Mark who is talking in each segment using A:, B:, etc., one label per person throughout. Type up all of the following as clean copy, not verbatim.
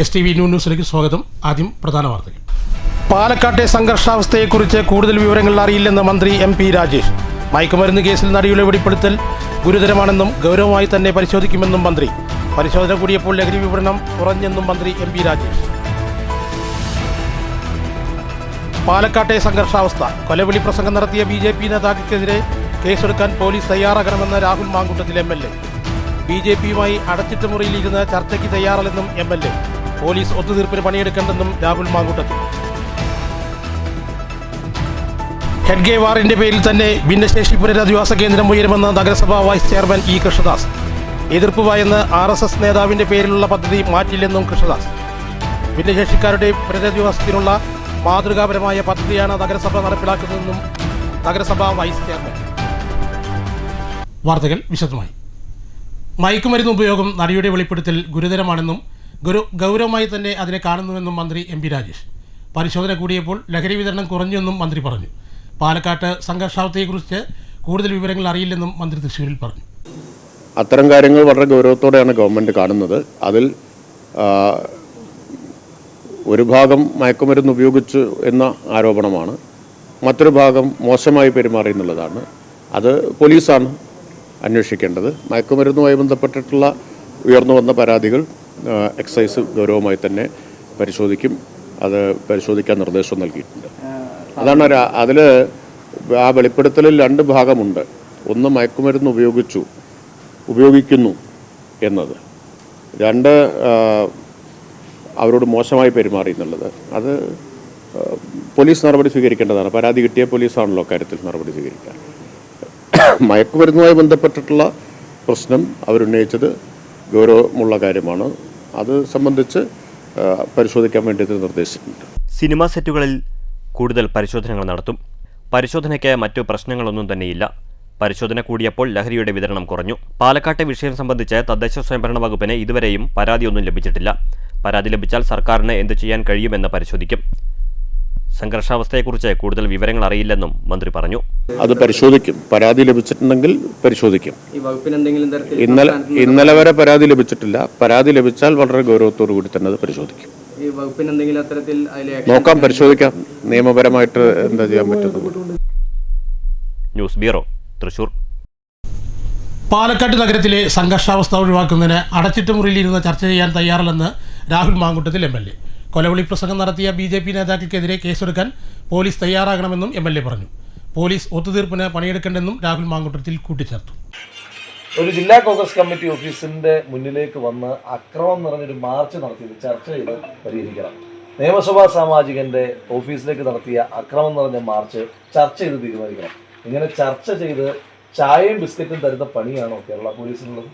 A: STV ന്യൂസിലേക്ക് സ്വാഗതം. ആദ്യം പ്രധാന വാർത്തകൾ. പാലക്കാട്ടെ സംഘർഷാവസ്ഥയെക്കുറിച്ച് കൂടുതൽ വിവരങ്ങൾ അറിയില്ലെന്ന് മന്ത്രി MP രാജേഷ്. മയക്കുമരുന്ന് കേസിൽ നടിയുടെ വെളിപ്പെടുത്തൽ ഗുരുതരമാണെന്നും ഗൗരവമായി തന്നെ പരിശോധിക്കുമെന്നും മന്ത്രി. പരിശോധന കൂടിയപ്പോൾ ലഹരി വിപണനം കുറഞ്ഞെന്നും മന്ത്രി MP രാജേഷ്. പാലക്കാട്ടെ സംഘർഷാവസ്ഥ. കൊലവിളി പ്രസംഗം നടത്തിയ BJP നേതാക്കൾക്കെതിരെ കേസെടുക്കാൻ പോലീസ് തയ്യാറാകണമെന്ന് രാഹുൽ മാങ്കൂട്ടത്തിൽ MLA. BJPയുമായി അടച്ചിട്ട മുറിയിലിരുന്ന് ചർച്ചയ്ക്ക് തയ്യാറല്ലെന്നും MLA. പോലീസ് ഒത്തുതീർപ്പിന് പണിയെടുക്കേണ്ടെന്നും രാഹുൽ മാങ്കൂട്ടത്തിൽ. ഹെഡ്ഗേ വാറിന്റെ പേരിൽ തന്നെ ഭിന്നശേഷി പുനരധിവാസ കേന്ദ്രം ഉയരുമെന്ന് നഗരസഭാ വൈസ് ചെയർമാൻ E. കൃഷ്ണദാസ്. എതിർപ്പ് ഭയന്ന് RSS നേതാവിന്റെ പേരിലുള്ള പദ്ധതി മാറ്റില്ലെന്നും കൃഷ്ണദാസ്. ഭിന്നശേഷിക്കാരുടെ പുനരധിവാസത്തിനുള്ള മാതൃകാപരമായ പദ്ധതിയാണ് നഗരസഭ നടപ്പിലാക്കുന്നതെന്നും നഗരസഭാ വൈസ് ചെയർമാൻ. വാർത്തകൾ വിശദമായി. മയക്കുമരുന്ന് ഉപയോഗം നടിയുടെ വെളിപ്പെടുത്തൽ ഗുരുതരമാണെന്നും ഗൗരവമായി തന്നെ അതിനെ കാണുന്നുവെന്നും മന്ത്രി MP രാജേഷ്. പരിശോധന കൂടിയപ്പോൾ ലഹരി വിതരണം കുറഞ്ഞെന്നും മന്ത്രി പറഞ്ഞു. പാലക്കാട്ട് സംഘർഷാവസ്ഥയെക്കുറിച്ച് കൂടുതൽ വിവരങ്ങൾ അറിയില്ലെന്നും മന്ത്രി തൃശ്ശൂരിൽ പറഞ്ഞു.
B: അത്തരം കാര്യങ്ങൾ വളരെ ഗൗരവത്തോടെയാണ് ഗവൺമെൻറ് കാണുന്നത്. അതിൽ ഒരു ഭാഗം മയക്കുമരുന്ന് ഉപയോഗിച്ചു എന്ന ആരോപണമാണ്, മറ്റൊരു ഭാഗം മോശമായി പെരുമാറി എന്നുള്ളതാണ്. അത് പോലീസാണ് അന്വേഷിക്കേണ്ടത്. മയക്കുമരുന്നുമായി ബന്ധപ്പെട്ടിട്ടുള്ള ഉയർന്നു വന്ന പരാതികൾ എക്സൈസ് ഗൗരവമായി തന്നെ പരിശോധിക്കും. അത് പരിശോധിക്കാൻ നിർദ്ദേശം നൽകിയിട്ടുണ്ട്. അതാണ് അതിൽ ആ വെളിപ്പെടുത്തലിൽ രണ്ട് ഭാഗമുണ്ട്. ഒന്ന്, മയക്കുമരുന്ന് ഉപയോഗിക്കുന്നു എന്നത്. രണ്ട്, അവരോട് മോശമായി പെരുമാറി എന്നുള്ളത്. അത് പോലീസ് നടപടി സ്വീകരിക്കേണ്ടതാണ്. പരാതി കിട്ടിയ പോലീസാണല്ലോ കാര്യത്തിൽ നടപടി സ്വീകരിക്കാൻ. മയക്കുമരുന്നുമായി ബന്ധപ്പെട്ടിട്ടുള്ള പ്രശ്നം അവരുന്നയിച്ചത് ഗൗരവമുള്ള കാര്യമാണ്. അത് സംബന്ധിച്ച് പരിശോധിക്കാൻ വേണ്ടി നിർദ്ദേശിച്ചിട്ടുണ്ട്.
C: സിനിമാ സെറ്റുകളിൽ കൂടുതൽ പരിശോധനകൾ നടത്തും. പരിശോധനയ്ക്ക് മറ്റു പ്രശ്നങ്ങളൊന്നും തന്നെയില്ല. പരിശോധന കൂടിയപ്പോൾ ലഹരിയുടെ വിതരണം കുറഞ്ഞു. പാലക്കാട്ടെ വിഷയം സംബന്ധിച്ച് തദ്ദേശ സ്വയംഭരണ വകുപ്പിന് ഇതുവരെയും പരാതിയൊന്നും ലഭിച്ചിട്ടില്ല. പരാതി ലഭിച്ചാൽ സർക്കാരിന് എന്ത് ചെയ്യാൻ കഴിയുമെന്ന് പരിശോധിക്കും. സംഘർഷാവസ്ഥയെക്കുറിച്ച് കൂടുതൽ വിവരങ്ങൾ അറിയില്ലെന്നും മന്ത്രി പറഞ്ഞു.
B: അത് പരിശോധിക്കും. പരാതി ലഭിച്ചിട്ടുണ്ടെങ്കിൽ പരിശോധിക്കും. ഇന്നലെ വരെ പരാതി ലഭിച്ചിട്ടില്ല. പരാതി ലഭിച്ചാൽ വളരെ ഗൗരവത്തോടു കൂടി തന്നെ അത് പരിശോധിക്കും. നോക്കാം, പരിശോധിക്കാം. നിയമപരമായിട്ട് എന്താ ചെയ്യാൻ പറ്റുന്നത്.
C: News bureau, Thrissur.
A: പാലക്കാട് നഗരത്തിലെ സംഘർഷാവസ്ഥ ഒഴിവാക്കുന്നതിന് അടച്ചിട്ട മുറിയിലിരുന്ന് ചർച്ച ചെയ്യാൻ തയ്യാറല്ലെന്ന് രാഹുൽ മാങ്കൂട്ടത്തിൽ MLA. കൊലവിളി പ്രസംഗം നടത്തിയ BJP നേതാക്കൾക്കെതിരെ കേസെടുക്കാൻ പോലീസ് തയ്യാറാകണമെന്നും MLA പറഞ്ഞു. പോലീസ് ഒത്തുതീർപ്പിന് പണിയെടുക്കേണ്ടെന്നും രാഹുൽ മാങ്കൂട്ടത്തിൽ കൂട്ടിച്ചേർത്തു.
D: ഒരു ജില്ലാ കോൺഗ്രസ് കമ്മിറ്റി ഓഫീസിന്റെ മുന്നിലേക്ക് വന്ന് അക്രമം നിറഞ്ഞൊരു മാർച്ച് നടത്തിയത് ചർച്ച ചെയ്ത് പരിഹരിക്കണം. നിയമസഭാ സാമാജികന്റെ ഓഫീസിലേക്ക് നടത്തിയ അക്രമം നിറഞ്ഞ മാർച്ച് ചർച്ച ചെയ്ത് തീരുമാനിക്കണം. ഇങ്ങനെ ചർച്ച ചെയ്ത് ചായയും ബിസ്ക്കറ്റും തരുന്ന പണിയാണോ കേരള പോലീസിനുള്ളത്?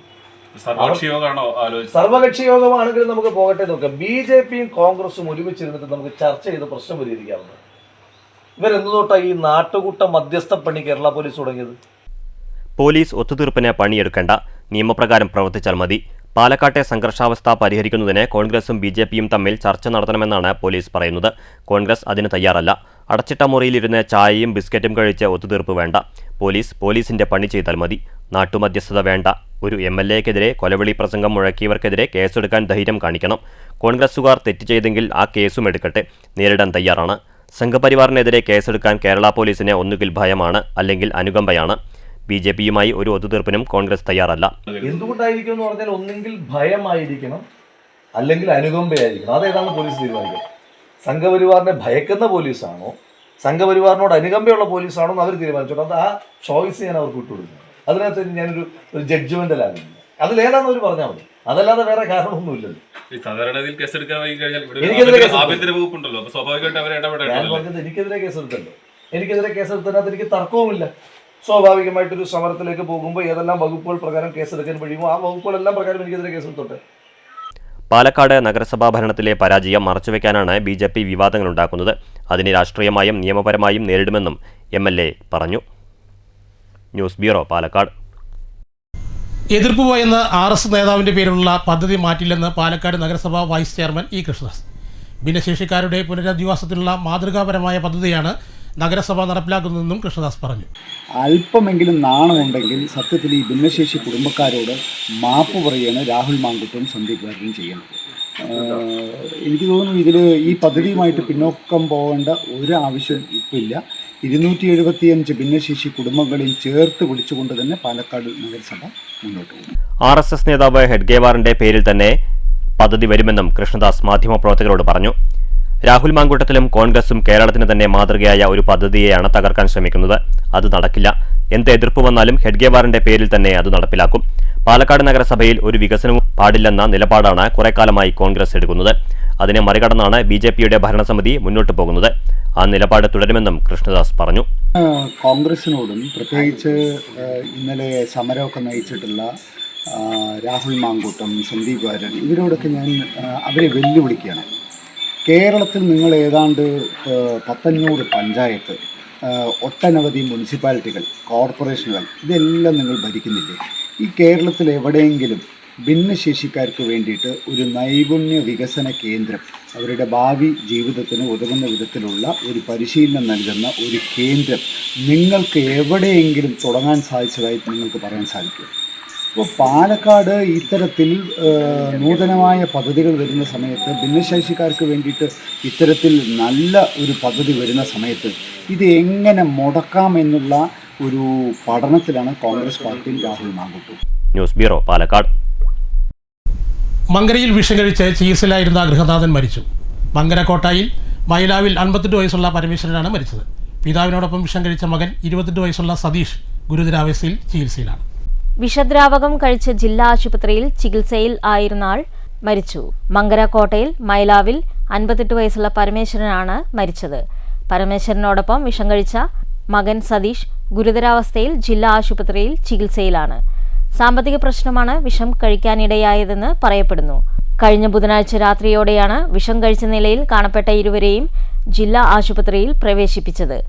D: സർവകക്ഷി യോഗമാണെങ്കിൽ നമുക്ക് പോകട്ടെ നോക്കാം. BJPയും കോൺഗ്രസും ഒരുമിച്ചിരുന്നിട്ട് നമുക്ക് ചർച്ച ചെയ്ത് പ്രശ്നം പരിഹരിക്കാറുണ്ട്. ഇവരെന്തു തൊട്ടാണ് ഈ നാട്ടുകൂട്ട മധ്യസ്ഥ പണി കേരള പോലീസ് തുടങ്ങിയത്?
C: പോലീസ് ഒത്തുതീർപ്പിന് പണിയെടുക്കേണ്ട, നിയമപ്രകാരം പ്രവർത്തിച്ചാൽ മതി. പാലക്കാട്ടെ സംഘർഷാവസ്ഥ പരിഹരിക്കുന്നതിന് കോൺഗ്രസും BJPയും തമ്മിൽ ചർച്ച നടത്തണമെന്നാണ് പോലീസ് പറയുന്നത്. കോൺഗ്രസ് അതിന് തയ്യാറല്ല. അടച്ചിട്ട മുറിയിലിരുന്ന് ചായയും ബിസ്ക്കറ്റും കഴിച്ച് ഒത്തുതീർപ്പ് വേണ്ട. പോലീസിന്റെ പണി ചെയ്താൽ മതി. നാട്ടുമധ്യസ്ഥത വേണ്ട. ഒരു MLAക്കെതിരെ കൊലവിളി പ്രസംഗം മുഴക്കിയവർക്കെതിരെ കേസെടുക്കാൻ ധൈര്യം കാണിക്കണം. കോൺഗ്രസുകാർ തെറ്റ് ചെയ്തെങ്കിൽ ആ കേസും എടുക്കട്ടെ, നേരിടാൻ തയ്യാറാണ്. സംഘപരിവാറിനെതിരെ കേസെടുക്കാൻ കേരള പോലീസിന് ഒന്നുകിൽ ഭയമാണ്, അല്ലെങ്കിൽ അനുകമ്പയാണ്. BJPയുമായി ഒരു ഒത്തുതീർപ്പിനും കോൺഗ്രസ് തയ്യാറല്ല.
D: എന്തുകൊണ്ടായിരിക്കും എന്ന് പറഞ്ഞാൽ ഒന്നെങ്കിൽ ഭയമായിരിക്കണം, അല്ലെങ്കിൽ അനുകമ്പയായിരിക്കണം. അതേതാണ് പോലീസ് തീരുമാനിക്കുന്നത്? സംഘപരിവാറിനെ ഭയക്കുന്ന പോലീസാണോ, സംഘപരിവാറിനോട് അനുകമ്പയുള്ള പോലീസാണോ എന്ന് അവർ തീരുമാനിച്ചോട്ടെ. അത് ആ ചോയ്സ് ഞാൻ അവർക്ക് വിട്ടുകൊടുക്കുന്നത്. അതിനകത്ത് ഞാനൊരു ജഡ്ജ്മെന്റലാകുന്നില്ല. അതിലേതാണെന്ന് അവർ പറഞ്ഞാൽ മതി. അതല്ലാതെ വേറെ കാരണമൊന്നുമില്ലല്ലോ. ഞാൻ പറഞ്ഞത് എനിക്കെതിരെ കേസെടുത്തല്ലോ. എനിക്കെതിരെ കേസെടുത്തതിനകത്ത് എനിക്ക് തർക്കവുമില്ല. സ്വാഭാവികമായിട്ടൊരു സമരത്തിലേക്ക് പോകുമ്പോൾ ഏതെല്ലാം വകുപ്പുകൾ പ്രകാരം കേസെടുക്കാൻ കഴിയുമോ ആ വകുപ്പുകളെല്ലാം പ്രകാരം എനിക്കെതിരെ കേസെടുത്തോട്ടെ.
C: പാലക്കാട് നഗരസഭാ ഭരണത്തിലെ പരാജയം മറച്ചുവെക്കാനാണ് BJP വിവാദങ്ങളുണ്ടാക്കുന്നത്. അതിനെ രാഷ്ട്രീയമായും നിയമപരമായും നേരിടുമെന്നും MLA പറഞ്ഞു. News bureau, Palakkad.
A: എതിർപ്പ് ഭയന്ന് RSS നേതാവിന്റെ പേരിലുള്ള പദ്ധതി മാറ്റില്ലെന്ന് പാലക്കാട് നഗരസഭാ വൈസ് ചെയർമാൻ E. കൃഷ്ണദാസ്. ഭിന്നശേഷിക്കാരുടെ പുനരധിവാസത്തിനുള്ള മാതൃകാപരമായ പദ്ധതിയാണ് നഗരസഭ നടപ്പിലാക്കുന്നതെന്നും കൃഷ്ണദാസ് പറഞ്ഞു.
E: അല്പമെങ്കിലും നാണമുണ്ടെങ്കിൽ സത്യത്തിൽ ഈ ഭിന്നശേഷി കുടുംബക്കാരോട് മാപ്പ് പറയുകയാണ് രാഹുൽ മാങ്കൂട്ടവും സന്ദീപ് വാര്യരും ചെയ്യുന്നത്. എനിക്ക് തോന്നുന്നു ഇതിൽ ഈ പദ്ധതിയുമായിട്ട് പിന്നോക്കം പോകേണ്ട ഒരു ആവശ്യം ഇപ്പോൾ ഇല്ല. 275 ഭിന്നശേഷി കുടുംബങ്ങളെയും ചേർത്ത് പിടിച്ചുകൊണ്ട് തന്നെ പാലക്കാട് നഗരസഭ മുന്നോട്ട് പോകും.
C: RSS നേതാവ് ഹെഡ്ഗേവാറിന്റെ പേരിൽ തന്നെ പദ്ധതി വരുമെന്നും കൃഷ്ണദാസ് മാധ്യമപ്രവർത്തകരോട് പറഞ്ഞു. രാഹുൽ മാങ്കൂട്ടത്തിലും കോൺഗ്രസും കേരളത്തിന് തന്നെ മാതൃകയായ ഒരു പദ്ധതിയെയാണ് തകർക്കാൻ ശ്രമിക്കുന്നത്. അത് നടക്കില്ല. എന്ത് എതിർപ്പ് വന്നാലും ഹെഡ്ഗേവാറിന്റെ പേരിൽ തന്നെ അത് നടപ്പിലാക്കും. പാലക്കാട് നഗരസഭയിൽ ഒരു വികസനവും പാടില്ലെന്ന നിലപാടാണ് കുറെക്കാലമായി കോൺഗ്രസ് എടുക്കുന്നത്. അതിനെ മറികടന്നാണ് BJPയുടെ ഭരണസമിതി മുന്നോട്ട് പോകുന്നത്. ആ നിലപാട് തുടരുമെന്നും കൃഷ്ണദാസ് പറഞ്ഞു.
E: കോൺഗ്രസിനോടും പ്രത്യേകിച്ച് ഇന്നലെ സമരമൊക്കെ നയിച്ചിട്ടുള്ള രാഹുൽ മാങ്കൂട്ടം, സന്ദീപ് വാര്യർ, ഇവരോടൊക്കെ ഞാൻ അവരെ വെല്ലുവിളിക്കുകയാണ്. കേരളത്തിൽ നിങ്ങൾ ഏതാണ്ട് 500 പഞ്ചായത്ത്, ഒട്ടനവധി മുനിസിപ്പാലിറ്റികൾ, കോർപ്പറേഷനുകൾ, ഇതെല്ലാം നിങ്ങൾ ഭരിക്കുന്നില്ലേ? ഈ കേരളത്തിൽ എവിടെയെങ്കിലും ഭിന്നശേഷിക്കാർക്ക് വേണ്ടിയിട്ട് ഒരു നൈപുണ്യ വികസന കേന്ദ്രം, അവരുടെ ഭാവി ജീവിതത്തിന് ഉതകുന്ന വിധത്തിലുള്ള ഒരു പരിശീലനം നൽകുന്ന ഒരു കേന്ദ്രം നിങ്ങൾക്ക് എവിടെയെങ്കിലും തുടങ്ങാൻ സാധിച്ചതായി നിങ്ങൾക്ക് പറയാൻ സാധിക്കും? അപ്പോൾ പാലക്കാട് ഇത്തരത്തിൽ നൂതനമായ പദ്ധതികൾ വരുന്ന സമയത്ത്, ഭിന്നശേഷിക്കാർക്ക് വേണ്ടിയിട്ട് ഇത്തരത്തിൽ നല്ല ഒരു പദ്ധതി വരുന്ന സമയത്ത് ഇത് എങ്ങനെ മുടക്കാമെന്നുള്ള ഒരു പഠനത്തിലാണ് കോൺഗ്രസ് പാർട്ടിയും രാഹുൽ മാങ്കൂട്ടും.
C: News bureau, Palakkad.
A: മങ്കരയിൽ വിഷം കഴിച്ച് ചികിത്സയിലായിരുന്ന ഗൃഹനാഥൻ മരിച്ചു. മങ്കര കോട്ടായിൽ മൈലാവിൽ 58 വയസ്സുള്ള പരമേശ്വരനാണ് മരിച്ചത്. പിതാവിനോടൊപ്പം വിഷം കഴിച്ച മകൻ 28 വയസ്സുള്ള സതീഷ് ഗുരുതരാവസ്ഥയിൽ ചികിത്സയിലാണ്.
F: വിഷദ്രാവകം കഴിച്ച് ജില്ലാ ആശുപത്രിയിൽ ചികിത്സയിൽ ആയിരുന്ന ആൾ മരിച്ചു. മങ്കര കോട്ടയിൽ മൈലാവിൽ 58 വയസ്സുള്ള പരമേശ്വരനാണ് മരിച്ചത്. പരമേശ്വരനോടൊപ്പം വിഷം കഴിച്ച മകൻ സതീഷ് ഗുരുതരാവസ്ഥയിൽ ജില്ലാ ആശുപത്രിയിൽ ചികിത്സയിലാണ്. സാമ്പത്തിക പ്രശ്നമാണ് വിഷം കഴിക്കാനിടയായതെന്ന് പറയപ്പെടുന്നു. കഴിഞ്ഞ ബുധനാഴ്ച രാത്രിയോടെയാണ് വിഷം കഴിച്ച നിലയിൽ കാണപ്പെട്ട ഇരുവരെയും ജില്ലാ ആശുപത്രിയിൽ പ്രവേശിപ്പിച്ചത്.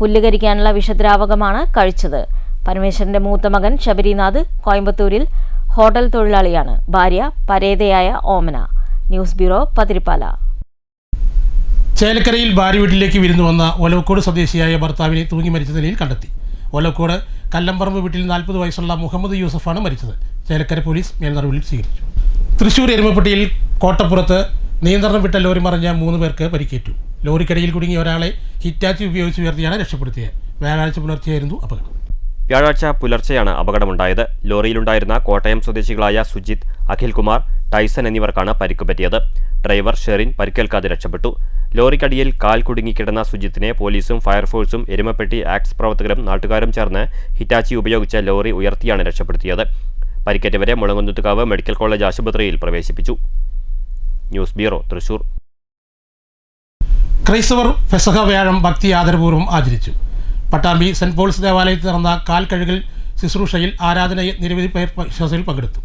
F: പുല്ലുകരിക്കാനുള്ള വിഷദ്രാവകമാണ് കഴിച്ചത്. പരമേശ്വരന്റെ മൂത്ത മകൻ ശബരിനാഥ് കോയമ്പത്തൂരിൽ ഹോട്ടൽ തൊഴിലാളിയാണ്. ഭാര്യ പരേതയായ ഓമന. News bureau, പതിരിപ്പാല.
A: ചേലക്കരയിൽ ഭാര്യ വീട്ടിലേക്ക് വിരുന്നു വന്ന ഒലവക്കോട് സ്വദേശിയായ ഭർത്താവിനെ തൂങ്ങി മരിച്ച നിലയിൽ കണ്ടെത്തി. ഒലവക്കോട് കല്ലമ്പറമ്പ് വീട്ടിൽ 40 വയസ്സുള്ള മുഹമ്മദ് യൂസഫാണ് മരിച്ചത്. ചേലക്കര പോലീസ് മേൽനടപടി സ്വീകരിച്ചു. തൃശൂർ എരുമപ്പെട്ടിയിൽ കോട്ടപ്പുറത്ത് നിയന്ത്രണം വിട്ട ലോറി മറിഞ്ഞ 3 പേർക്ക് പരിക്കേറ്റു. ലോറിക്കടിയിൽ കുടുങ്ങിയ ഒരാളെ ഹിറ്റാച്ചി ഉപയോഗിച്ച് ഉയർത്തിയാണ് രക്ഷപ്പെടുത്തിയത്. വ്യാഴാഴ്ച പുലർച്ചെയായിരുന്നു അപകടം.
C: വ്യാഴാഴ്ച പുലർച്ചെയാണ് അപകടമുണ്ടായത്. ലോറിയിലുണ്ടായിരുന്ന കോട്ടയം സ്വദേശികളായ സുജിത്, അഖിൽകുമാർ, ടൈസൺ എന്നിവർക്കാണ് പരിക്ക് പറ്റിയത്. ഡ്രൈവർ ഷെറിൻ പരിക്കേൽക്കാതെ രക്ഷപ്പെട്ടു. ലോറിക്കടിയിൽ കാൽ കുടുങ്ങിക്കിടന്ന സുജിത്തിനെ പോലീസും ഫയർഫോഴ്സും എരുമപ്പെട്ടി ആക്ട്സ് പ്രവർത്തകരും നാട്ടുകാരും ചേർന്ന് ഹിറ്റാച്ചി ഉപയോഗിച്ച് ലോറി ഉയർത്തിയാണ് രക്ഷപ്പെടുത്തിയത്. പരിക്കേറ്റവരെ മുളങ്കുന്നത്തുകാവ് മെഡിക്കൽ കോളേജ് ആശുപത്രിയിൽ പ്രവേശിപ്പിച്ചു. News bureau, Thrissur.
A: ക്രൈസ്തവർ പെസഹ വ്യാഴം ഭക്തി ആദരപൂർവ്വം ആചരിച്ചു. പട്ടാമ്പി സെന്റ് പോൾസ് ദേവാലയത്തിൽ നടന്ന കാൽ കഴുകൽ ശുശ്രൂഷയിൽ ആരാധനയിൽ നിരവധി പേർ വിശ്വാസികൾ പങ്കെടുത്തു.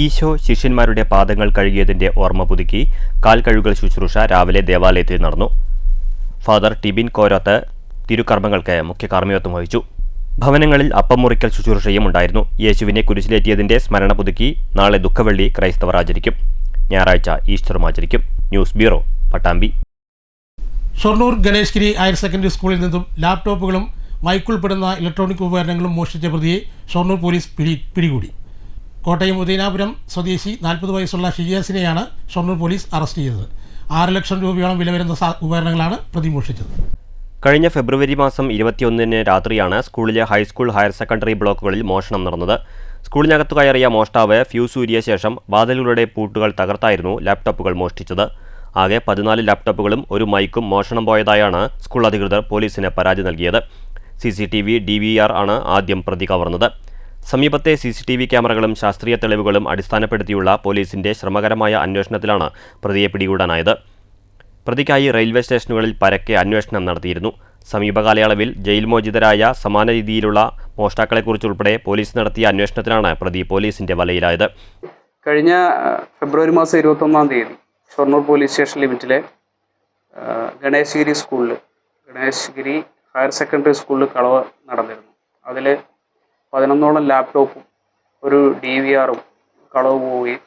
C: ഈശോ ശിഷ്യന്മാരുടെ പാദങ്ങൾ കഴുകിയതിന്റെ ഓർമ്മ പുതുക്കി കാൽ കഴുകൽ ശുശ്രൂഷ രാവിലെ ദേവാലയത്തിൽ നടന്നു. ഫാദർ ടിബിൻ കോരാത്ത് തിരുക്കർമ്മങ്ങൾക്ക് മുഖ്യ കാർമ്മികത്വം വഹിച്ചു. ഭവനങ്ങളിൽ അപ്പം മുറിക്കൽ ശുശ്രൂഷയും ഉണ്ടായിരുന്നു. യേശുവിനെ കുരിശിലേറ്റിയതിന്റെ സ്മരണ പുതുക്കി നാളെ ദുഃഖവെള്ളി ക്രൈസ്തവർ ആചരിക്കും. ഞായറാഴ്ച ഈസ്റ്ററും ആചരിക്കും. News bureau, Pattambi.
A: Shoranur Ganeshgiri higher secondary സ്കൂളിൽ നിന്നും ലാപ്ടോപ്പുകളും മൈക്കുൾപ്പെടുന്ന ഇലക്ട്രോണിക് ഉപകരണങ്ങളും മോഷ്ടിച്ച പ്രതിയെ ഷൊർണൂർ പോലീസ് പിടികൂടി. കോട്ടയം ഉദയനാപുരം സ്വദേശി 40 വയസ്സുള്ള ഷിയാസിനെയാണ് ഷൊർണൂർ പോലീസ് അറസ്റ്റ് ചെയ്തത്. 6 ലക്ഷം രൂപയോളം വില വരുന്ന ഉപകരണങ്ങളാണ് പ്രതി മോഷ്ടിച്ചത്.
C: കഴിഞ്ഞ ഫെബ്രുവരി മാസം 21-ന് രാത്രിയാണ് സ്കൂളിലെ ഹൈസ്കൂൾ ഹയർ സെക്കൻഡറി ബ്ലോക്കുകളിൽ മോഷണം നടന്നത്. സ്കൂളിനകത്തു കയറിയ മോഷ്ടാവ് ഫ്യൂസ് ഊരിയ ശേഷം വാതിലുകളുടെ പൂട്ടുകൾ തകർത്തായിരുന്നു ലാപ്ടോപ്പുകൾ മോഷ്ടിച്ചത്. ആകെ 14 ലാപ്ടോപ്പുകളും ഒരു മൈക്കും മോഷണം പോയതായാണ് സ്കൂൾ അധികൃതർ പോലീസിന് പരാതി നൽകിയത്. CCTV DVR ആണ് ആദ്യം പ്രതി കവർന്നത്. സമീപത്തെ CCTV ക്യാമറകളും ശാസ്ത്രീയ തെളിവുകളും അടിസ്ഥാനപ്പെടുത്തിയുള്ള പോലീസിന്റെ ശ്രമകരമായ അന്വേഷണത്തിലാണ് പ്രതിയെ പിടികൂടാനായത്. പ്രതിക്കായി റെയിൽവേ സ്റ്റേഷനുകളിൽ പരക്കെ അന്വേഷണം നടത്തിയിരുന്നു. സമീപകാലയളവിൽ ജയിൽ മോചിതരായ സമാന രീതിയിലുള്ള മോഷ്ടാക്കളെക്കുറിച്ചുൾപ്പെടെ പോലീസ് നടത്തിയ അന്വേഷണത്തിലാണ് പ്രതി പോലീസിന്റെ വലയിലായത്.
G: കഴിഞ്ഞ ഫെബ്രുവരി മാസം 21-ാം തീയതി ഷൊർണൂർ പോലീസ് സ്റ്റേഷൻ ലിമിറ്റിലെ ഗണേശ്ഗിരി ഹയർ സെക്കൻഡറി സ്കൂളിൽ കളവ് നടന്നിരുന്നു. അതിൽ 11ഓളം ലാപ്ടോപ്പും ഒരു DVR-ഉം കളവ് പോവുകയും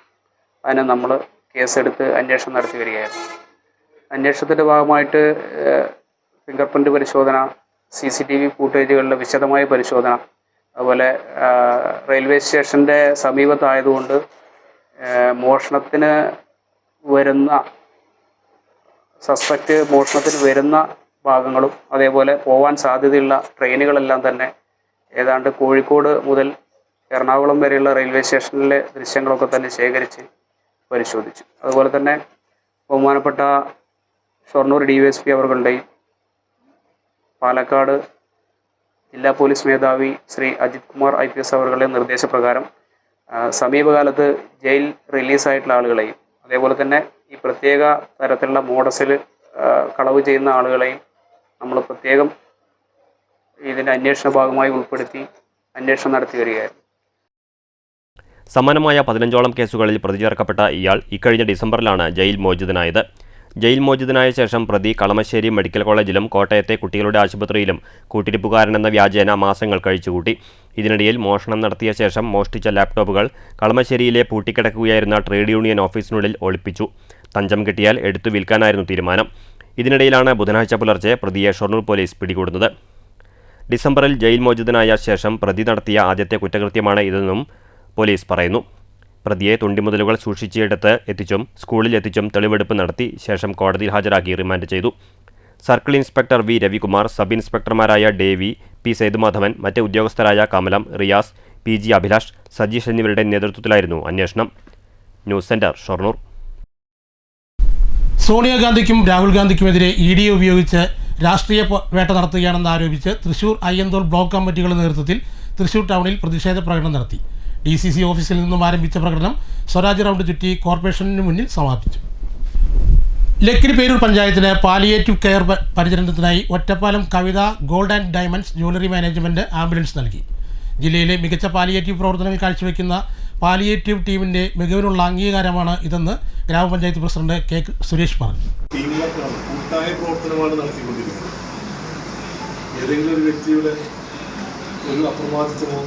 G: അതിനെ നമ്മൾ കേസെടുത്ത് അന്വേഷണം നടത്തി വരികയായിരുന്നു. അന്വേഷണത്തിൻ്റെ ഭാഗമായിട്ട് ഫിംഗർ പ്രിൻ്റ് പരിശോധന, CCTV ഫൂട്ടേജുകളുടെ വിശദമായ പരിശോധന, അതുപോലെ റെയിൽവേ സ്റ്റേഷൻ്റെ സമീപത്തായതുകൊണ്ട് മോഷണത്തിന് വരുന്ന മോഷണത്തിന് വരുന്ന ഭാഗങ്ങളും അതേപോലെ പോകാൻ സാധ്യതയുള്ള ട്രെയിനുകളെല്ലാം തന്നെ ഏതാണ്ട് കോഴിക്കോട് മുതൽ എറണാകുളം വരെയുള്ള റെയിൽവേ സ്റ്റേഷനിലെ ദൃശ്യങ്ങളൊക്കെ തന്നെ ശേഖരിച്ച് പരിശോധിച്ചു. അതുപോലെ തന്നെ ബഹുമാനപ്പെട്ട ഷൊർണൂർ DYSP അവരുടെയും പാലക്കാട് ജില്ലാ പോലീസ് മേധാവി ശ്രീ അജിത് കുമാർ IPS അവരുടെ നിർദ്ദേശപ്രകാരം സമീപകാലത്ത് ജയിൽ റിലീസായിട്ടുള്ള ആളുകളെയും അതേപോലെ തന്നെ ഈ പ്രത്യേക തരത്തിലുള്ള മോഡസിൽ കളവ് ചെയ്യുന്ന ആളുകളെയും നമ്മൾ പ്രത്യേകം ഇതിൻ്റെ അന്വേഷണ ഭാഗമായി ഉൾപ്പെടുത്തി അന്വേഷണം നടത്തി വരികയായിരുന്നു.
C: സമാനമായ 15ഓളം കേസുകളിൽ പ്രതി ചേർക്കപ്പെട്ട ഇയാൾ ഇക്കഴിഞ്ഞ ഡിസംബറിലാണ് ജയിൽ മോചിതനായത്. ജയിൽ മോചിതനായ ശേഷം പ്രതി കളമശ്ശേരി മെഡിക്കൽ കോളേജിലും കോട്ടയത്തെ കുട്ടികളുടെ ആശുപത്രിയിലും കൂട്ടിരിപ്പുകാരനെന്ന വ്യാജേന മാസങ്ങൾ കഴിച്ചുകൂട്ടി. ഇതിനിടയിൽ മോഷണം നടത്തിയ ശേഷം മോഷ്ടിച്ച ലാപ്ടോപ്പുകൾ കളമശ്ശേരിയിലെ പൂട്ടിക്കിടക്കുകയായിരുന്ന ട്രേഡ് യൂണിയൻ ഓഫീസിനുള്ളിൽ ഒളിപ്പിച്ചു. തഞ്ചം കിട്ടിയാൽ എടുത്തു വിൽക്കാനായിരുന്നു തീരുമാനം. ഇതിനിടയിലാണ് ബുധനാഴ്ച പുലർച്ചെ പ്രതിയെ ഷൊർണൂർ പോലീസ് പിടികൂടുന്നത്. ഡിസംബറിൽ ജയിൽ മോചിതനായ ശേഷം പ്രതി നടത്തിയ ആദ്യത്തെ കുറ്റകൃത്യമാണ് ഇതെന്നും പോലീസ് പറയുന്നു. പ്രതിയെ തൊണ്ടിമുതലുകൾ സൂക്ഷിച്ചെടുത്ത് എത്തിച്ചും സ്കൂളിൽ എത്തിച്ചും തെളിവെടുപ്പ് നടത്തി ശേഷം കോടതിയിൽ ഹാജരാക്കി റിമാൻഡ് ചെയ്തു. Circle inspector V. Ravikumar, sub ഇൻസ്പെക്ടർമാരായ ഡേവി, P. സേതുമാധവൻ, മറ്റ് ഉദ്യോഗസ്ഥരായ കമലം, റിയാസ്, PG അഭിലാഷ്, സജീഷ് എന്നിവരുടെ നേതൃത്വത്തിലായിരുന്നു അന്വേഷണം. News centre, Shoranur.
A: സോണിയാഗാന്ധിക്കും രാഹുൽ ഗാന്ധിക്കുമെതിരെ ED ഉപയോഗിച്ച് രാഷ്ട്രീയ വേട്ട നടത്തുകയാണെന്ന് ആരോപിച്ച് തൃശൂർ അയ്യന്തോൾ ബ്ലോക്ക് കമ്മിറ്റികളുടെ നേതൃത്വത്തിൽ തൃശൂർ ടൗണിൽ പ്രതിഷേധ പ്രകടനം നടത്തി. DCC ഓഫീസിൽ നിന്നും ആരംഭിച്ച പ്രകടനം സ്വരാജ് റൗണ്ട് ചുറ്റി കോർപ്പറേഷന് മുന്നിൽ സമാപിച്ചു. ലക്കിടി പേരൂർ പഞ്ചായത്തിന് പാലിയേറ്റീവ് കെയർ പരിചരണത്തിനായി Ottapalam Kavitha gold and diamonds jewellery management ambulance നൽകി. ജില്ലയിലെ മികച്ച പാലിയേറ്റീവ് പ്രവർത്തനങ്ങൾ കാഴ്ചവെക്കുന്ന പാലിയേറ്റീവ് ടീമിൻ്റെ മികവിനുള്ള അംഗീകാരമാണ് ഇതെന്ന് ഗ്രാമപഞ്ചായത്ത് പ്രസിഡന്റ് K. സുരേഷ് പറഞ്ഞു.
H: കൂട്ടായ പ്രവർത്തനമാണ് നടത്തിക്കൊണ്ടിരിക്കുന്നത്. ഏതെങ്കിലും ഒരു വ്യക്തിയുടെ ഒരു അപ്രമാദിത്വമോ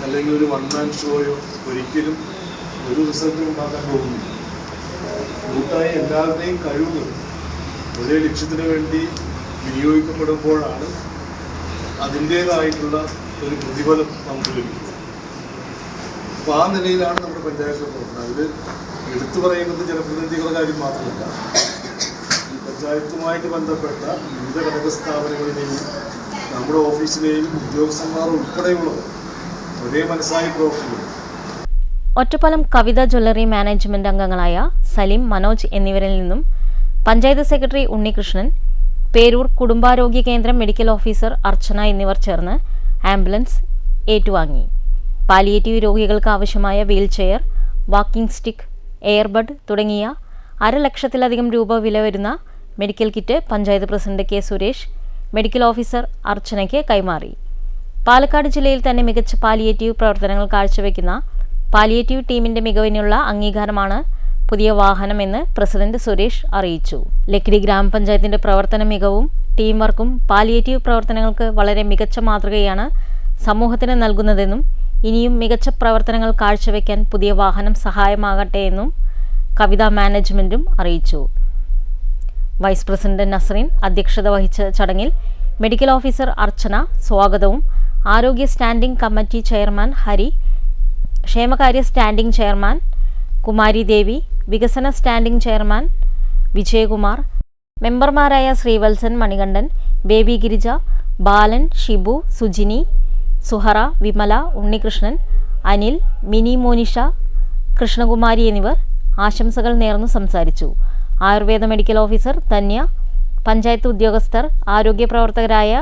H: അല്ലെങ്കിൽ ഒരു വൺ മാൻ ഷോയോ ഒരിക്കലും ഒരു റിസൾട്ടും ഉണ്ടാക്കാൻ പോകുന്നില്ല. കൂട്ടായി എല്ലാവരുടെയും കഴിവുകൾ ഒരേ ലക്ഷ്യത്തിന് വേണ്ടി വിനിയോഗിക്കപ്പെടുമ്പോഴാണ് അതിൻ്റേതായിട്ടുള്ള ഒരു പ്രതിഫലം നമുക്ക് ലഭിക്കുന്നത്. അപ്പോൾ ആ നിലയിലാണ് നമ്മുടെ പഞ്ചായത്തിലെ പ്രവർത്തനം. അതിൽ എടുത്തു പറയുന്നത് ജനപ്രതിനിധികളുടെ കാര്യം മാത്രമല്ല, ഈ പഞ്ചായത്തുമായിട്ട് ബന്ധപ്പെട്ട വിവിധ ഘടക സ്ഥാപനങ്ങളുടെയും നമ്മുടെ ഓഫീസിലെയും ഉദ്യോഗസ്ഥന്മാർ ഉൾപ്പെടെയുള്ളവർ ഒരേ മനസ്സായി പ്രവർത്തിക്കുന്നു.
F: ഒറ്റപ്പാലം കവിത ജ്വല്ലറി മാനേജ്മെന്റ് അംഗങ്ങളായ സലീം, മനോജ് എന്നിവരിൽ നിന്നും പഞ്ചായത്ത് സെക്രട്ടറി ഉണ്ണികൃഷ്ണൻ, പേരൂർ കുടുംബാരോഗ്യ കേന്ദ്രം മെഡിക്കൽ ഓഫീസർ അർച്ചന എന്നിവർ ചേർന്ന് ആംബുലൻസ് ഏറ്റുവാങ്ങി. പാലിയേറ്റീവ് രോഗികൾക്ക് ആവശ്യമായ വീൽചെയർ, വാക്കിംഗ് സ്റ്റിക്ക്, എയർബഡ് തുടങ്ങിയ 1.5 ലക്ഷത്തിലധികം രൂപ വില വരുന്ന medical kit panchayat president K. Suresh medical officer അർച്ചനയ്ക്ക് കൈമാറി. പാലക്കാട് ജില്ലയിൽ തന്നെ മികച്ച പാലിയേറ്റീവ് പ്രവർത്തനങ്ങൾ കാഴ്ചവെക്കുന്ന പാലിയേറ്റീവ് ടീമിന്റെ മികവിനുള്ള അംഗീകാരമാണ് പുതിയ വാഹനമെന്ന് പ്രസിഡന്റ് സുരേഷ് അറിയിച്ചു. ലക്കിടി ഗ്രാമപഞ്ചായത്തിന്റെ പ്രവർത്തന മികവും ടീം വർക്കും പാലിയേറ്റീവ് പ്രവർത്തനങ്ങൾക്ക് വളരെ മികച്ച മാതൃകയാണ് സമൂഹത്തിന് നൽകുന്നതെന്നും ഇനിയും മികച്ച പ്രവർത്തനങ്ങൾ കാഴ്ചവെക്കാൻ പുതിയ വാഹനം സഹായമാകട്ടെ എന്നും കവിത മാനേജ്മെന്റും അറിയിച്ചു. വൈസ് പ്രസിഡന്റ് നസ്രീൻ അധ്യക്ഷത വഹിച്ച ചടങ്ങിൽ മെഡിക്കൽ ഓഫീസർ അർച്ചന സ്വാഗതവും ആരോഗ്യ സ്റ്റാൻഡിംഗ് കമ്മിറ്റി ചെയർമാൻ ഹരി, ക്ഷേമകാര്യ സ്റ്റാൻഡിംഗ് ചെയർമാൻ കുമാരി ദേവി, വികസന സ്റ്റാൻഡിംഗ് ചെയർമാൻ വിജയകുമാർ, മെമ്പർമാരായ ശ്രീവത്സൻ, മണികണ്ഠൻ, ബേബി ഗിരിജ, ബാലൻ, ഷിബു, സുജിനി, സുഹറ, വിമല, ഉണ്ണികൃഷ്ണൻ, അനിൽ, മിനി മോനിഷ, കൃഷ്ണകുമാരി എന്നിവർ ആശംസകൾ നേർന്നു സംസാരിച്ചു. ആയുർവേദ മെഡിക്കൽ ഓഫീസർ ധന്യ, പഞ്ചായത്ത് ഉദ്യോഗസ്ഥർ, ആരോഗ്യ പ്രവർത്തകരായ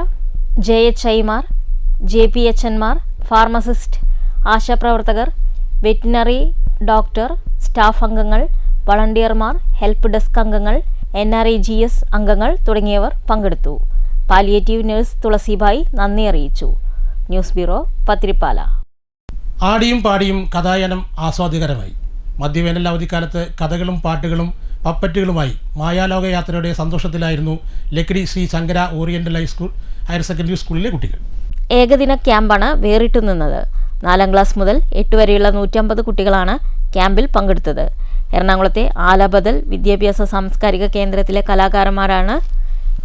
F: JHIമാർ, JPHന്മാർ, ഫാർമസിസ്റ്റ്, ആശാപ്രവർത്തകർ, വെറ്റിനറി ഡോക്ടർ, സ്റ്റാഫ് അംഗങ്ങൾ, വളണ്ടിയർമാർ, ഹെൽപ്പ് ഡെസ്ക് അംഗങ്ങൾ, NRIGS അംഗങ്ങൾ തുടങ്ങിയവർ പങ്കെടുത്തു. പാലിയേറ്റീവ് നഴ്സ് തുളസിബായി നന്ദി അറിയിച്ചു. News bureau, Pathiripala.
A: ആടിയും പാടിയും കഥായനം ആസ്വാദ്യകരമായി. മധ്യവേനൽ അവധിക്കാലത്ത് കഥകളും പാട്ടുകളും പപ്പറ്റുകളുമായി മായാലോകയാത്രയുടെ സന്തോഷത്തിലായിരുന്നു Lakkidi Sree Sankara oriental higher secondary സ്കൂളിലെ കുട്ടികൾ.
F: ഏകദിന ക്യാമ്പാണ് വേറിട്ടു നിന്നത്. 4ാം ക്ലാസ് മുതൽ 8 വരെയുള്ള 150 കുട്ടികളാണ് ക്യാമ്പിൽ പങ്കെടുത്തത്. എറണാകുളത്തെ ആലബദൽ വിദ്യാഭ്യാസ സാംസ്കാരിക കേന്ദ്രത്തിലെ കലാകാരന്മാരാണ്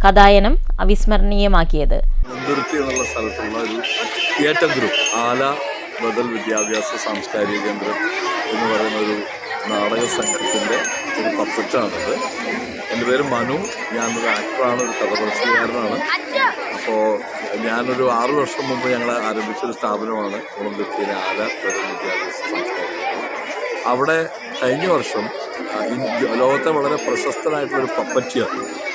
F: കഥായനം അവിസ്മരണീയമാക്കിയത്.
H: മുന്തുരുത്തി എന്നുള്ള സ്ഥലത്തുള്ള ഒരു തിയേറ്റർ ഗ്രൂപ്പ്, ആല ബദൽ വിദ്യാഭ്യാസ സാംസ്കാരിക കേന്ദ്രം എന്ന് പറയുന്ന ഒരു നാടക സംഘത്തിൻ്റെ ഒരു പപ്പറ്റാണിത്. എൻ്റെ പേര് മനു. ഞാനൊരു ആക്ടറാണ്, ഒരു കഥപറച്ചിലുകാരനാണ്. അപ്പോൾ ഞാനൊരു 6 വർഷം മുമ്പ് ഞങ്ങൾ ആരംഭിച്ചൊരു സ്ഥാപനമാണ് മുളന്തുരുത്തിയിലെ ആല ബദൽ വിദ്യാഭ്യാസ സാംസ്കാരിക കേന്ദ്രം. അവിടെ കഴിഞ്ഞ വർഷം ലോകത്തെ വളരെ പ്രശസ്തനായിട്ടുള്ളൊരു പപ്പറ്റിയർ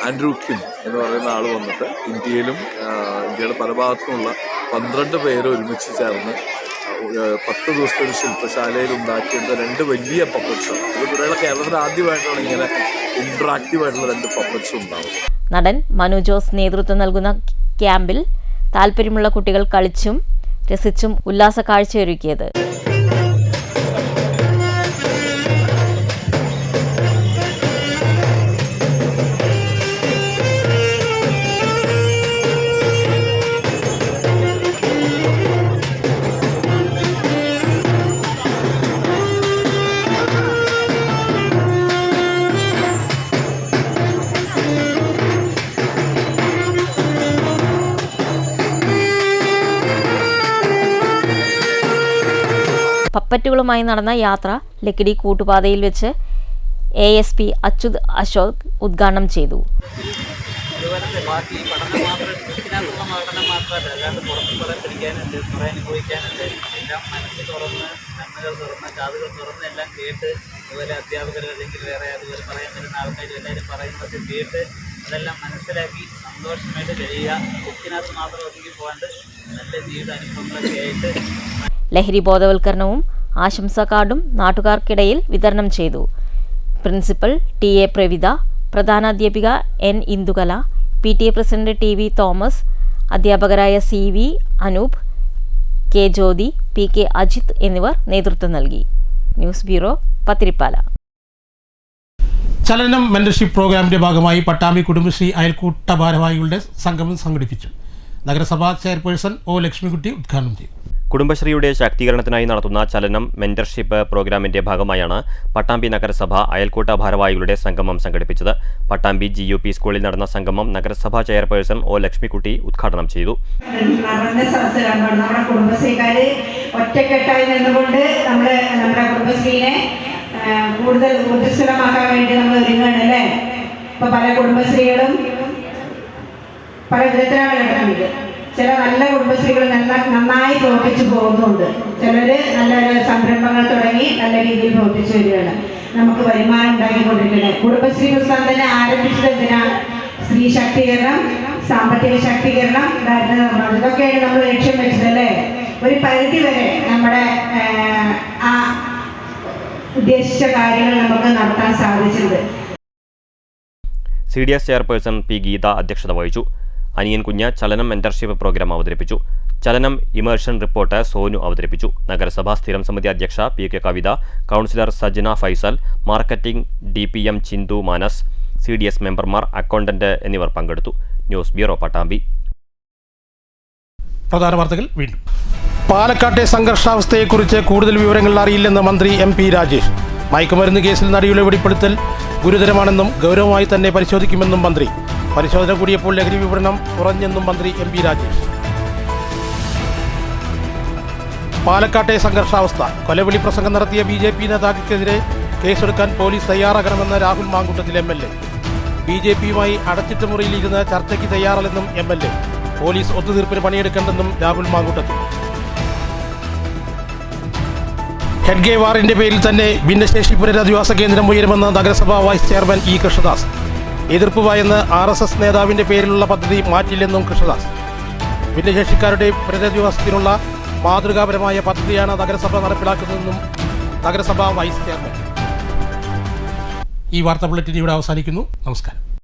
H: ആൻഡ്രൂ കിം എന്ന് പറയുന്ന ആൾ വന്നിട്ട് ഇന്ത്യയുടെ പല ഭാഗത്തുനിന്നുള്ള 12 പേര് ഒരുമിച്ച് ചേർന്ന് 10 ദിവസത്തെ ഒരു ശില്പശാലയിൽ ഉണ്ടാക്കിയിരുന്ന 2 വലിയ പപ്പറ്റ്സാണ്. ഇത് കേരളത്തിൽ ആദ്യമായിട്ടാണ് ഇങ്ങനെ ഇൻട്രാക്റ്റീവ് ആയിട്ടുള്ള 2 പപ്പറ്റ്സ് ഉണ്ടാവുന്നത്.
F: നടൻ മനു ജോസ് നേതൃത്വം നൽകുന്ന ക്യാമ്പിൽ താല്പര്യമുള്ള കുട്ടികൾ കളിച്ചും രസിച്ചും ഉല്ലാസ കാഴ്ചയൊരുക്കിയത്. പപ്പറ്റുകളുമായി നടന്ന യാത്ര ലക്കിടി കൂട്ടുപാതയിൽ വെച്ച് ASP അച്യുത് അശോക് ഉദ്ഘാടനം ചെയ്തു.
I: അധ്യാപകർ അല്ലെങ്കിൽ വേറെ അതുപോലെ പറയാൻ വരുന്ന ആൾക്കാർ എല്ലാവരും പറയുന്നത് കേട്ട് അതെല്ലാം മനസ്സിലാക്കി സന്തോഷമായിട്ട് കഴിയുക. ബുക്കിനകത്ത് മാത്രം ഒതുങ്ങി പോകാണ്ട് നല്ല ജീവിത അനുഭവങ്ങളൊക്കെ ആയിട്ട്.
F: ലഹരി ബോധവൽക്കരണവും ആശംസാ കാർഡും നാട്ടുകാർക്കിടയിൽ വിതരണം ചെയ്തു. പ്രിൻസിപ്പൽ TA പ്രവിത, പ്രധാനാധ്യാപിക N Indukala, PTA president TV Thomas, അധ്യാപകരായ CV Anoop, K Jyothi, PK Ajith എന്നിവർ നേതൃത്വം നൽകി. News bureau, Pathirippala.
A: Chalanam mentorship പ്രോഗ്രാമിന്റെ ഭാഗമായി പട്ടാമ്പി കുടുംബശ്രീ അയൽക്കൂട്ട ഭാരവാഹികളുടെ സംഗമം സംഘടിപ്പിച്ചു. നഗരസഭാ ചെയർപേഴ്സൺ O ലക്ഷ്മിക്കുട്ടി ഉദ്ഘാടനം ചെയ്തു.
C: കുടുംബശ്രീയുടെ ശാക്തീകരണത്തിനായി നടത്തുന്ന ചലനം മെന്റർഷിപ്പ് പ്രോഗ്രാമിന്റെ ഭാഗമായാണ് പട്ടാമ്പി നഗരസഭ അയൽക്കൂട്ട ഭാരവാഹികളുടെ സംഗമം സംഘടിപ്പിച്ചത്. പട്ടാമ്പി GUP സ്കൂളിൽ നടന്ന സംഗമം നഗരസഭാ ചെയർപേഴ്സൺ O ലക്ഷ്മിക്കുട്ടി ഉദ്ഘാടനം ചെയ്തു.
J: നമ്മുടെ കുടുംബശ്രീക്കാര് ഒറ്റക്കെട്ടായി നിന്നുകൊണ്ട് നമ്മുടെ കുടുംബശ്രീനെ കൂടുതൽ ഊർജ്ജസ്വലമാക്കാൻ വേണ്ടി നമ്മൾ ഒരുങ്ങുകയാണ് അല്ലേ. ഇപ്പൊ പല കുടുംബശ്രീകളും പല വിധത്തിലാണ് കിട്ടുന്നത്. ചില നല്ല കുടുംബശ്രീകൾ നന്നായി പ്രവർത്തിച്ചു പോകുന്നുണ്ട്. ചിലർ നല്ല സംരംഭങ്ങൾ തുടങ്ങി നല്ല രീതിയിൽ പ്രവർത്തിച്ചു വരികയാണ്. നമുക്ക് വരുമാനം ഉണ്ടാക്കിക്കൊണ്ടിരിക്കുന്നത്. കുടുംബശ്രീ പുസ്തകം തന്നെ ആരംഭിച്ചത് എന്തിനാണ്? സ്ത്രീ ശാക്തീകരണം, സാമ്പത്തിക ശാക്തീകരണം, ഇതൊക്കെയാണ് നമ്മൾ ലക്ഷ്യം വെച്ചതല്ലേ. ഒരു പരിധി വരെ നമ്മുടെ ആ ഉദ്ദേശിച്ച കാര്യങ്ങൾ നമുക്ക് നടത്താൻ സാധിച്ചത്.
C: CDS ചെയർപേഴ്സൺ P ഗീത അധ്യക്ഷത വഹിച്ചു. അനിയൻ കുഞ്ഞ് ചലനം മെന്റർഷിപ്പ് പ്രോഗ്രാം അവതരിപ്പിച്ചു. ചലനം ഇമേഴ്ഷൻ റിപ്പോർട്ട് സോനു അവതരിപ്പിച്ചു. നഗരസഭാ സ്ഥിരം സമിതി അധ്യക്ഷ PK Kavitha, councillor Sajna Faisal, marketing DPM Chinthu Manas, CDS മെമ്പർമാർ, അക്കൗണ്ടന്റ് എന്നിവർ പങ്കെടുത്തു. News bureau, Pattambi.
A: പ്രധാന വാർത്തകൾ വീണ്ടും. പാലക്കാട്ടെ സംഘർഷാവസ്ഥയെക്കുറിച്ച് കൂടുതൽ വിവരങ്ങൾ അറിയില്ലെന്ന് മന്ത്രി MP രാജേഷ്. മയക്കുമരുന്ന് കേസിൽ നടിയുടെ വെളിപ്പെടുത്തൽ ഗുരുതരമാണെന്നും ഗൗരവമായി തന്നെ പരിശോധിക്കുമെന്നും മന്ത്രി. പരിശോധന കൂടിയപ്പോൾ ലഹരി വിപണനം കുറഞ്ഞെന്നും മന്ത്രി MP രാജേഷ്. പാലക്കാട്ടെ സംഘർഷാവസ്ഥ. കൊലവിളി പ്രസംഗം നടത്തിയ BJP നേതാക്കൾക്കെതിരെ കേസെടുക്കാൻ പോലീസ് തയ്യാറാകണമെന്ന് രാഹുൽ മാങ്കൂട്ടത്തിൽ MLA. BJPയുമായി അടച്ചിട്ട മുറിയിലിരുന്ന് ചർച്ചയ്ക്ക് തയ്യാറല്ലെന്നും MLA. പോലീസ് ഒത്തുതീർപ്പിന് പണിയെടുക്കേണ്ടെന്നും രാഹുൽ മാങ്കൂട്ടത്തിൽ. ഹെഡ്ഗേ വാറിന്റെ പേരിൽ തന്നെ ഭിന്നശേഷി പുനരധിവാസ കേന്ദ്രം ഉയരുമെന്ന് നഗരസഭാ വൈസ് ചെയർമാൻ E കൃഷ്ണദാസ്. എതിർപ്പ് ഭയന്ന് RSS നേതാവിന്റെ പേരിലുള്ള പദ്ധതി മാറ്റില്ലെന്നും കൃഷ്ണദാസ്. ഭിന്നശേഷിക്കാരുടെ പുനരധിവാസത്തിനുള്ള മാതൃകാപരമായ പദ്ധതിയാണ് നഗരസഭ നടപ്പിലാക്കുന്നതെന്നും നഗരസഭാ വൈസ് ചെയർമാൻ. ഈ വാർത്താ ബുള്ളറ്റിൻ ഇവിടെ അവസാനിക്കുന്നു. നമസ്കാരം.